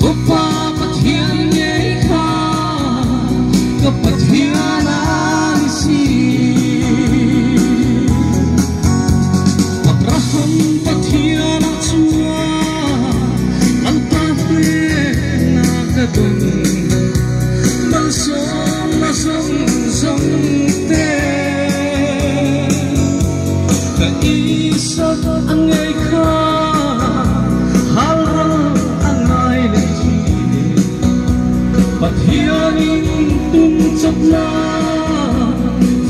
có pa pa thiên nhảy kha có pa thiên an si Abraham pa thiên chua ang tahe na kadun mal song te ka isa ang ngay kha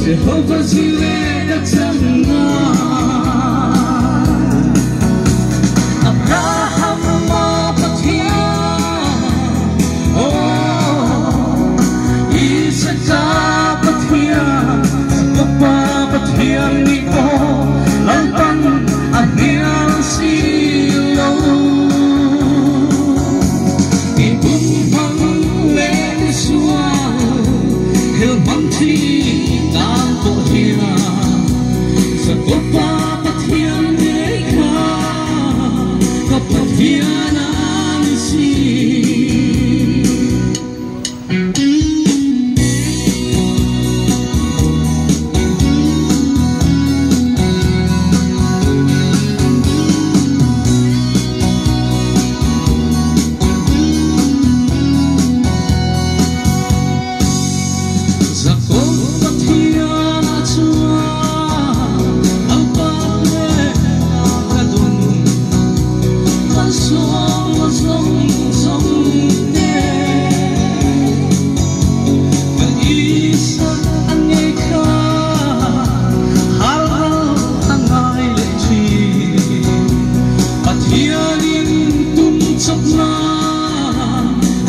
Jehovah Jireh datangna Abraham mapatia Oh Isaac patia papapatia ni ko lantang ahyang silo Ibumpang leniswa Hilmanti Sa kopa pathian ka kapathian ang si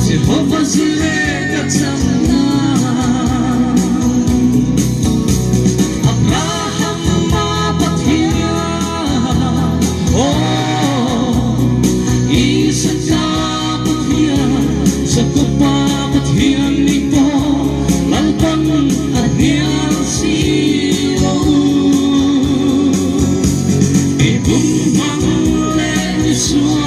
Jehovah Jireh datangna Abraham mapatia Oh Isaac patia sa kopa patian ni ko lantang ahyang silo Ibumpang leniswa